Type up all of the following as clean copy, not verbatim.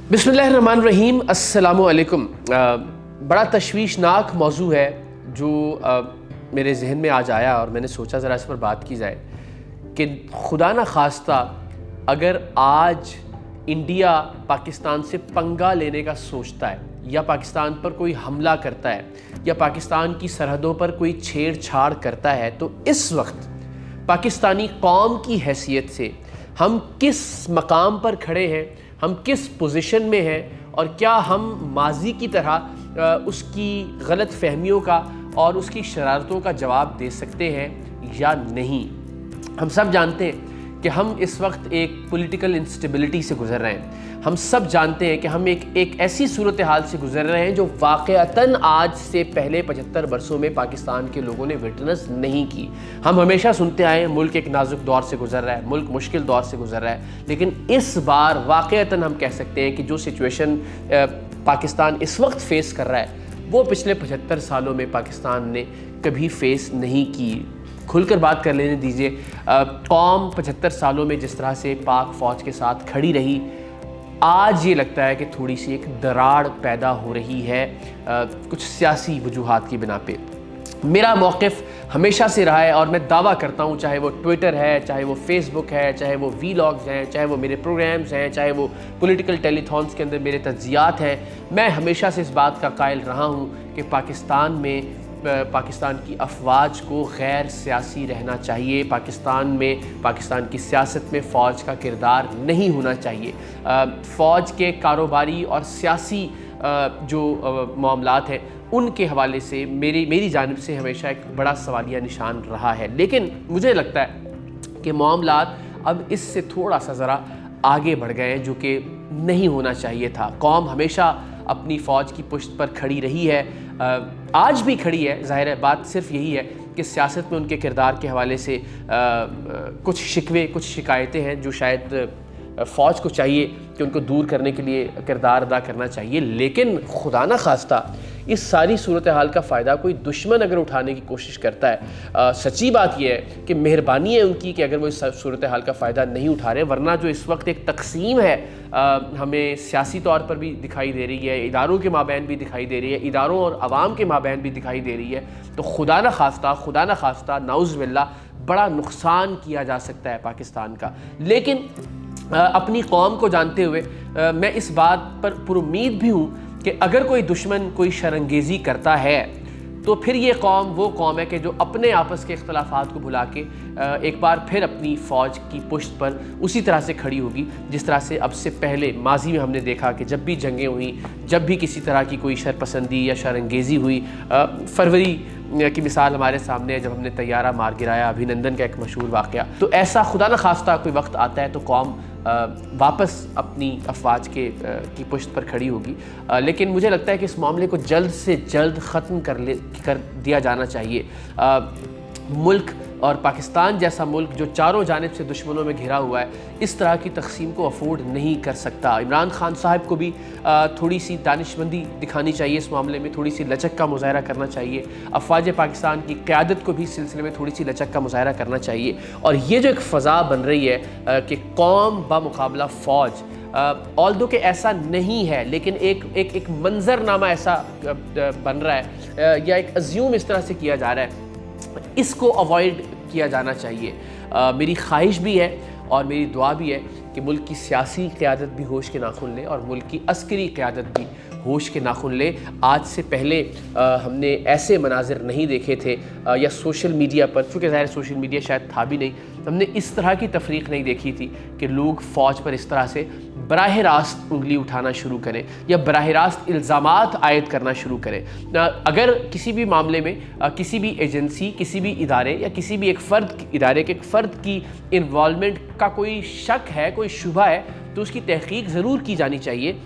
बिस्मिल्लाहिर्रहमानिर्रहीम, अस्सलामु अलैकुम। बड़ा तशवीशनाक मौजू है जो मेरे जहन में आज आया और मैंने सोचा ज़रा इस पर बात की जाए कि खुदा न खास्ता अगर आज इंडिया पाकिस्तान से पंगा लेने का सोचता है या पाकिस्तान पर कोई हमला करता है या पाकिस्तान की सरहदों पर कोई छेड़छाड़ करता है, तो इस वक्त पाकिस्तानी कौम की हैसियत से हम किस मकाम पर खड़े हैं, हम किस पोजीशन में हैं और क्या हम माजी की तरह उसकी गलत फहमियों का और उसकी शरारतों का जवाब दे सकते हैं या नहीं। हम सब जानते हैं कि हम इस वक्त एक पॉलिटिकल इंस्टेबिलिटी से गुज़र रहे हैं। हम सब जानते हैं कि हम एक ऐसी सूरत हाल से गुज़र रहे हैं जो वाक़अतन आज से पहले 75 बरसों में पाकिस्तान के लोगों ने विटनेस नहीं की। हम हमेशा सुनते आए हैं मुल्क एक नाजुक दौर से गुज़र रहा है, मुल्क मुश्किल दौर से गुज़र रहा है, लेकिन इस बार वाक़अतन हम कह सकते हैं कि जो सिचुएशन पाकिस्तान इस वक्त फ़ेस कर रहा है वो पिछले 75 सालों में पाकिस्तान ने कभी फ़ेस नहीं की। खुलकर बात कर लेने दीजिए। कौम 75 सालों में जिस तरह से पाक फ़ौज के साथ खड़ी रही, आज ये लगता है कि थोड़ी सी एक दरार पैदा हो रही है कुछ सियासी वजूहात की बिना पे। मेरा मौक़िफ़ हमेशा से रहा है और मैं दावा करता हूँ, चाहे वो ट्विटर है, चाहे वो फेसबुक है, चाहे वो वीलॉग्स हैं, चाहे वो मेरे प्रोग्राम्स हैं, चाहे वो पॉलिटिकल टेलीथॉन्स के अंदर मेरे तज्ज़ियात हैं, मैं हमेशा से इस बात का कायल रहा हूँ कि पाकिस्तान की अफवाज को गैर सियासी रहना चाहिए। पाकिस्तान की सियासत में फ़ौज का किरदार नहीं होना चाहिए। फ़ौज के कारोबारी और सियासी जो मामलात हैं उनके हवाले से मेरी जानिब से हमेशा एक बड़ा सवालिया निशान रहा है, लेकिन मुझे लगता है कि मामलात अब इससे थोड़ा सा ज़रा आगे बढ़ गए हैं, जो कि नहीं होना चाहिए था। कौम हमेशा अपनी फ़ौज की पुश्त पर खड़ी रही है, आज भी खड़ी है। ज़ाहिर है बात सिर्फ यही है कि सियासत में उनके किरदार के हवाले से कुछ शिकवे, कुछ शिकायतें हैं जो शायद फ़ौज को चाहिए कि उनको दूर करने के लिए किरदार अदा करना चाहिए। लेकिन खुदा न खास्ता इस सारी सूरत हाल का फ़ायदा कोई दुश्मन अगर उठाने की कोशिश करता है, सच्ची बात यह है कि मेहरबानी है उनकी कि अगर वो इस सूरत हाल का फ़ायदा नहीं उठा रहे, वरना जो इस वक्त एक तकसीम है हमें सियासी तौर पर भी दिखाई दे रही है, इदारों के माबैन भी दिखाई दे रही है, इदारों और आवाम के माबैन भी दिखाई दे रही है, तो खुदा न खास्ता नाउज़ बिल्लाह बड़ा नुकसान किया जा सकता है पाकिस्तान का। लेकिन अपनी कौम को जानते हुए मैं इस बात पर पुरुम्मीद भी हूँ कि अगर कोई दुश्मन कोई शरंगेज़ी करता है तो फिर ये कौम वो कौम है कि जो अपने आपस के इख्तलाफात को भुला के एक बार फिर अपनी फ़ौज की पुश्त पर उसी तरह से खड़ी होगी जिस तरह से अब से पहले माजी में हमने देखा कि जब भी जंगें हुई, जब भी किसी तरह की कोई शरपसंदी या शरंगेज़ी हुई, फरवरी की मिसाल हमारे सामने है जब हमने तैयारा मार गिराया, अभिनंदन का एक मशहूर वाक़या। तो ऐसा खुदा न खास्ता कोई वक्त आता है तो कौम वापस अपनी अफवाज की पुश्त पर खड़ी होगी। लेकिन मुझे लगता है कि इस मामले को जल्द से जल्द ख़त्म कर दिया जाना चाहिए। मुल्क और पाकिस्तान जैसा मुल्क जो चारों जानिब से दुश्मनों में घिरा हुआ है, इस तरह की तकसीम को अफोर्ड नहीं कर सकता। इमरान खान साहब को भी थोड़ी सी दानिशमंदी दिखानी चाहिए इस मामले में, थोड़ी सी लचक का मुज़ाहरा करना चाहिए। अफवाज पाकिस्तान की क़यादत को भी इस सिलसिले में थोड़ी सी लचक का मुज़ाहरा करना चाहिए। और ये जो एक फ़ज़ा बन रही है कि कौम बामुकाबला फ़ौज, ऑल्दो कि ऐसा नहीं है, लेकिन एक मंजरनामा ऐसा बन रहा है या एक अज्यूम इस तरह से किया जा रहा है, इसको अवॉइड किया जाना चाहिए। मेरी ख्वाहिश भी है और मेरी दुआ भी है कि मुल्क की सियासी क़यादत भी होश के नाखून ले और मुल्क की अस्करी क़यादत भी होश के नाखून ले। आज से पहले हमने ऐसे मनाजिर नहीं देखे थे या सोशल मीडिया पर, चूँकि ज़ाहिर सोशल मीडिया शायद था भी नहीं, हमने इस तरह की तफरीक नहीं देखी थी कि लोग फ़ौज पर इस तरह से बराह रास्त उंगली उठाना शुरू करें या बराह रास्त इल्ज़ामात आयद करना शुरू करें। अगर किसी भी मामले में किसी भी एजेंसी, किसी भी इदारे या किसी भी एक फ़र्द की इन्वॉल्वमेंट का कोई शक है, कोई शुबा है, तो उसकी तहक़ीक़ ज़रूर की जानी चाहिए।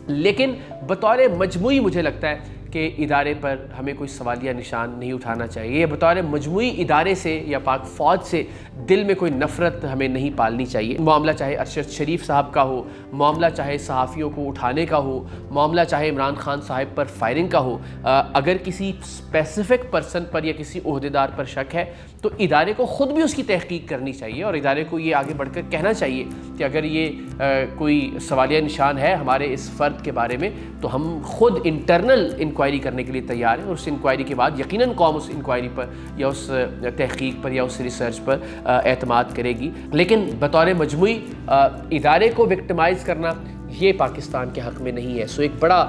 लेकिन बतौर मजमूई मुझे लगता है کہ ادارے پر ہمیں کوئی سوالیہ نشان نہیں اٹھانا چاہیے، بطور مجموعی ادارے سے یا پاک فوج سے دل میں کوئی نفرت ہمیں نہیں پالنی چاہیے۔ معاملہ چاہے ارشد شریف صاحب کا ہو، معاملہ چاہے صحافیوں کو اٹھانے کا ہو، معاملہ چاہے عمران خان صاحب پر فائرنگ کا ہو، اگر کسی اسپیسیفک پرسن پر یا کسی عہدیدار پر شک ہے تو ادارے کو خود بھی اس کی تحقیق کرنی چاہیے، اور ادارے کو یہ آگے بڑھ کر کہنا چاہیے کہ اگر یہ کوئی سوالیہ نشان ہے ہمارے اس فرد کے بارے میں تو ہم خود انٹرنل انکوائری کرنے کے لیے تیار ہیں، اور اس انکوائری کے بعد یقیناً قوم اس انکوائری پر یا اس تحقیق پر یا اس ریسرچ پر اعتماد کرے گی۔ لیکن بطور مجموعی ادارے کو وکٹمائز کرنا یہ پاکستان کے حق میں نہیں ہے۔ سو ایک بڑا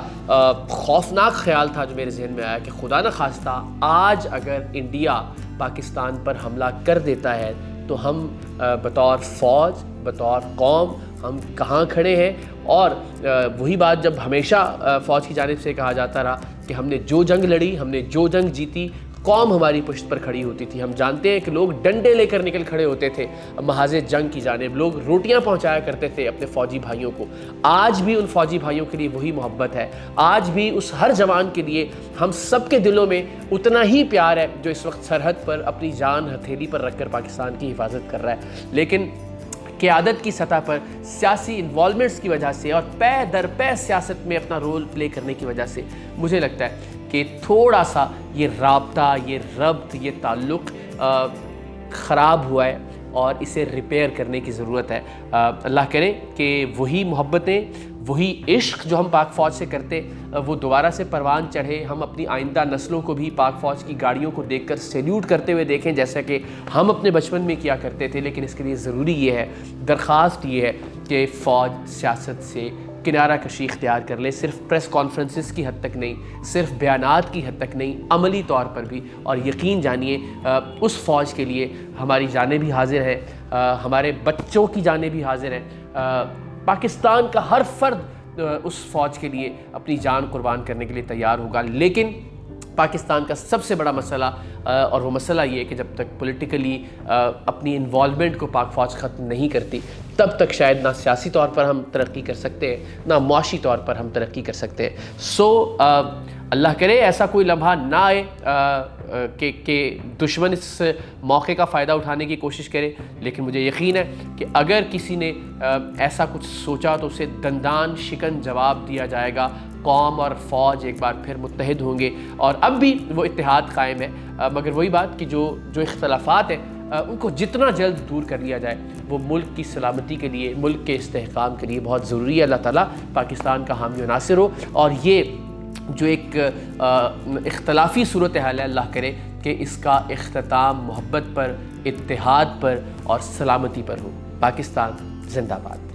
خوفناک خیال تھا جو میرے ذہن میں آیا کہ خدا نخواستہ آج اگر انڈیا پاکستان پر حملہ کر دیتا ہے تو ہم بطور فوج، بطور قوم ہم کہاں کھڑے ہیں۔ اور وہی بات جب ہمیشہ فوج کی جانب سے کہا جاتا رہا کہ ہم نے جو جنگ لڑی، ہم نے جو جنگ جیتی، قوم ہماری پشت پر کھڑی ہوتی تھی۔ ہم جانتے ہیں کہ لوگ ڈنڈے لے کر نکل کھڑے ہوتے تھے محاذ جنگ کی جانب، لوگ روٹیاں پہنچایا کرتے تھے اپنے فوجی بھائیوں کو۔ آج بھی ان فوجی بھائیوں کے لیے وہی محبت ہے، آج بھی اس ہر جوان کے لیے ہم سب کے دلوں میں اتنا ہی پیار ہے جو اس وقت سرحد پر اپنی جان ہتھیلی پر رکھ کر پاکستان کی حفاظت کر رہا ہے۔ لیکن قیادت کی سطح پر سیاسی انوالومنٹس کی وجہ سے اور پے در پے سیاست میں اپنا رول پلے کرنے کی وجہ سے مجھے لگتا ہے کہ تھوڑا سا یہ رابطہ، یہ ربط، یہ تعلق خراب ہوا ہے اور اسے ریپیئر کرنے کی ضرورت ہے۔ اللہ کرے کہ وہی محبتیں، وہی عشق جو ہم پاک فوج سے کرتے وہ دوبارہ سے پروان چڑھے، ہم اپنی آئندہ نسلوں کو بھی پاک فوج کی گاڑیوں کو دیکھ کر سیلیوٹ کرتے ہوئے دیکھیں جیسا کہ ہم اپنے بچپن میں کیا کرتے تھے۔ لیکن اس کے لیے ضروری یہ ہے، درخواست یہ ہے کہ فوج سیاست سے کنارہ کشی اختیار کر لے، صرف پریس کانفرنسز کی حد تک نہیں، صرف بیانات کی حد تک نہیں، عملی طور پر بھی۔ اور یقین جانیے اس فوج کے لیے ہماری جانیں بھی حاضر ہیں، ہمارے بچوں کی جانیں بھی حاضر ہیں، پاکستان کا ہر فرد اس فوج کے لیے اپنی جان قربان کرنے کے لیے تیار ہوگا۔ لیکن پاکستان کا سب سے بڑا مسئلہ اور وہ مسئلہ یہ ہے کہ جب تک پولیٹیکلی اپنی انوالومنٹ کو پاک فوج ختم نہیں کرتی تب تک شاید نہ سیاسی طور پر ہم ترقی کر سکتے ہیں، نہ معاشی طور پر ہم ترقی کر سکتے ہیں۔ سو اللہ کرے ایسا کوئی لمحہ نہ آئے کہ دشمن اس موقع کا فائدہ اٹھانے کی کوشش کرے، لیکن مجھے یقین ہے کہ اگر کسی نے ایسا کچھ سوچا تو اسے دندان شکن جواب دیا جائے گا۔ قوم اور فوج ایک بار پھر متحد ہوں گے، اور اب بھی وہ اتحاد قائم ہے، مگر وہی بات کہ جو اختلافات ہیں ان کو جتنا جلد دور کر لیا جائے وہ ملک کی سلامتی کے لیے، ملک کے استحکام کے لیے بہت ضروری ہے۔ اللہ تعالیٰ پاکستان کا حامی و ناصر ہو، اور یہ جو ایک اختلافی صورتحال ہے اللہ کرے کہ اس کا اختتام محبت پر، اتحاد پر اور سلامتی پر ہو۔ پاکستان زندہ باد۔